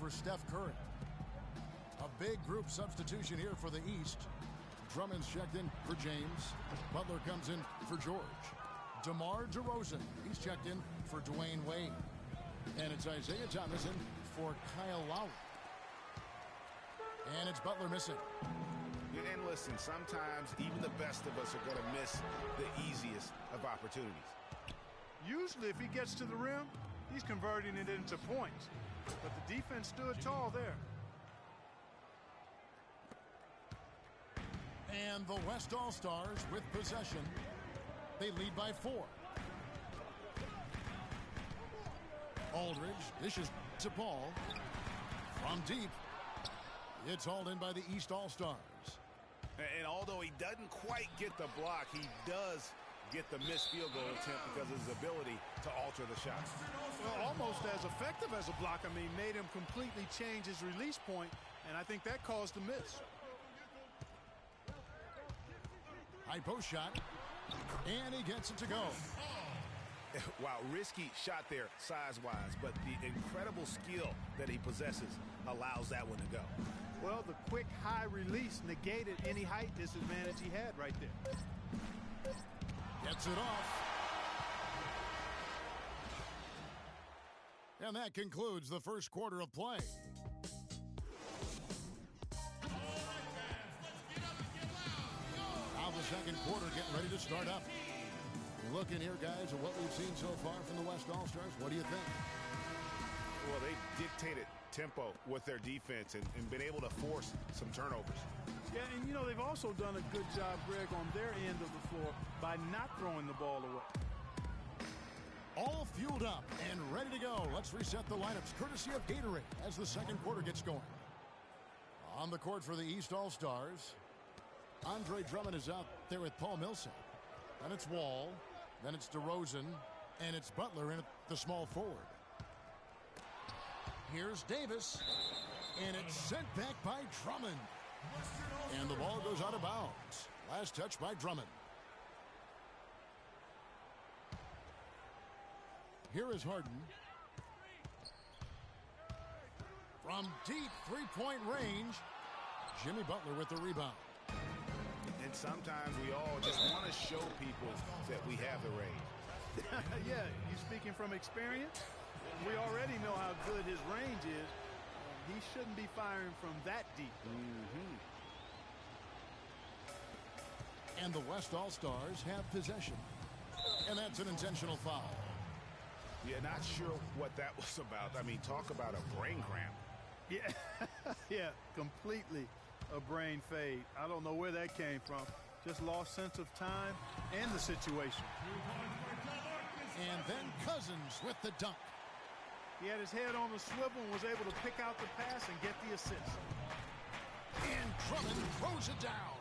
for Steph Curry. A big group substitution here for the East. Drummond's checked in for James. Butler comes in for George. DeMar DeRozan, he's checked in for Dwayne Wade. And it's Isaiah Thomas in for Kyle Lowry. And it's Butler missing. And listen, sometimes even the best of us are going to miss the easiest of opportunities. Usually if he gets to the rim, he's converting it into points. But the defense stood tall there. And the West All-Stars with possession. They lead by 4. Aldridge dishes to Paul. From deep. It's hauled in by the East All-Stars. And although he doesn't quite get the block, he does get the missed field goal attempt because of his ability to alter the shot. Well, almost as effective as a block. I mean, made him completely change his release point, and I think that caused the miss. High post shot, and he gets it to go. Wow, risky shot there size-wise, but the incredible skill that he possesses allows that one to go. Well, the quick high release negated any height disadvantage he had right there. Gets it off. And that concludes the first quarter of play. Now the second quarter getting ready to start up. Looking here, guys, at what we've seen so far from the West All-Stars. What do you think? Well, they dictated tempo with their defense and been able to force some turnovers. Yeah, and, you know, they've also done a good job, Greg, on their end of the floor by not throwing the ball away. All fueled up and ready to go. Let's reset the lineups courtesy of Gatorade as the second quarter gets going. On the court for the East All-Stars, Andre Drummond is out there with Paul Millsap. Then it's Wall. Then it's DeRozan. And it's Butler in at the small forward. Here's Davis. And it's sent back by Drummond. And the ball goes out of bounds. Last touch by Drummond. Here is Harden. From deep three-point range, Jimmy Butler with the rebound. And sometimes we all just want to show people that we have the range. Yeah, you speaking from experience? We already know how good his range is. He shouldn't be firing from that deep. And the West All-Stars have possession. And that's an intentional foul. Yeah, not sure what that was about. I mean, talk about a brain cramp. Yeah, yeah, completely a brain fade. I don't know where that came from. Just lost sense of time and the situation. And then Cousins with the dunk. He had his head on the swivel and was able to pick out the pass and get the assist. And Drummond throws it down.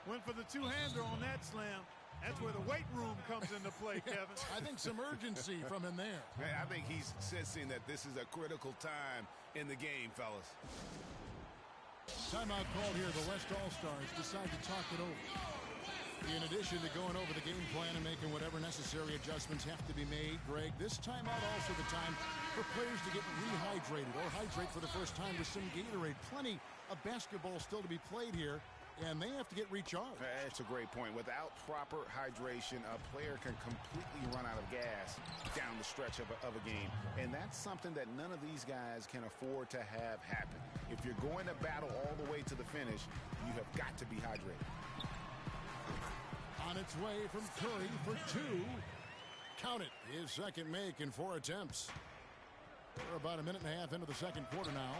Went for the two-hander on that slam. That's where the weight room comes into play, Kevin. I think some urgency from him there. I think he's sensing that this is a critical time in the game, fellas. Timeout called here. The West All-Stars decide to talk it over. In addition to going over the game plan and making whatever necessary adjustments have to be made, Greg, this timeout also the time for players to get rehydrated or hydrate for the first time with some Gatorade. Plenty of basketball still to be played here, and they have to get recharged. That's a great point. Without proper hydration, a player can completely run out of gas down the stretch of a game. And that's something that none of these guys can afford to have happen. If you're going to battle all the way to the finish, you have got to be hydrated. On its way from Curry for two. Count it. His second make in 4 attempts. We're about a minute and a half into the second quarter now.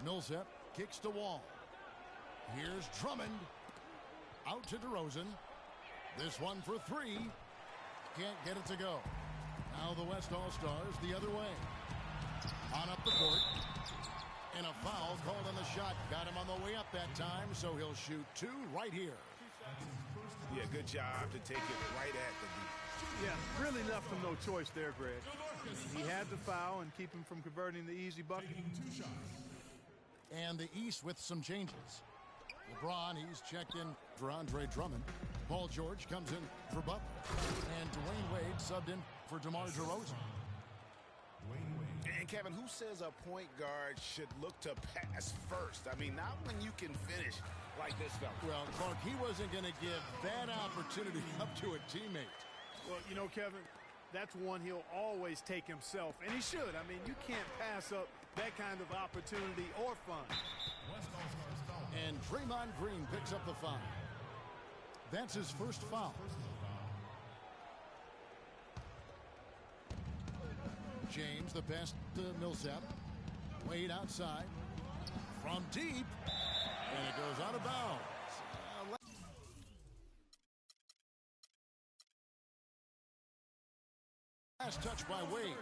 Millsap kicks to Wall. Here's Drummond. Out to DeRozan. This one for 3. Can't get it to go. Now the West All-Stars the other way. On up the court. And a foul called on the shot. Got him on the way up that time, so he'll shoot 2 right here. Yeah, good job to take it right at the deep. Yeah, really left him no choice there, Greg. He had to foul and keep him from converting the easy bucket. And the East with some changes. LeBron, he's checked in for Andre Drummond. Paul George comes in for Butler. And Dwayne Wade subbed in for DeMar DeRozan. And Kevin, who says a point guard should look to pass first? I mean, not when you can finish like this fella. Well, Clark, he wasn't going to give that opportunity up to a teammate. Well, you know, Kevin, that's one he'll always take himself, and he should. I mean, you can't pass up that kind of opportunity or fun. And Draymond Green picks up the foul. That's his first foul. James, the pass to Millsap. Wade outside. From deep. And it goes out of bounds. Last touch by Wade.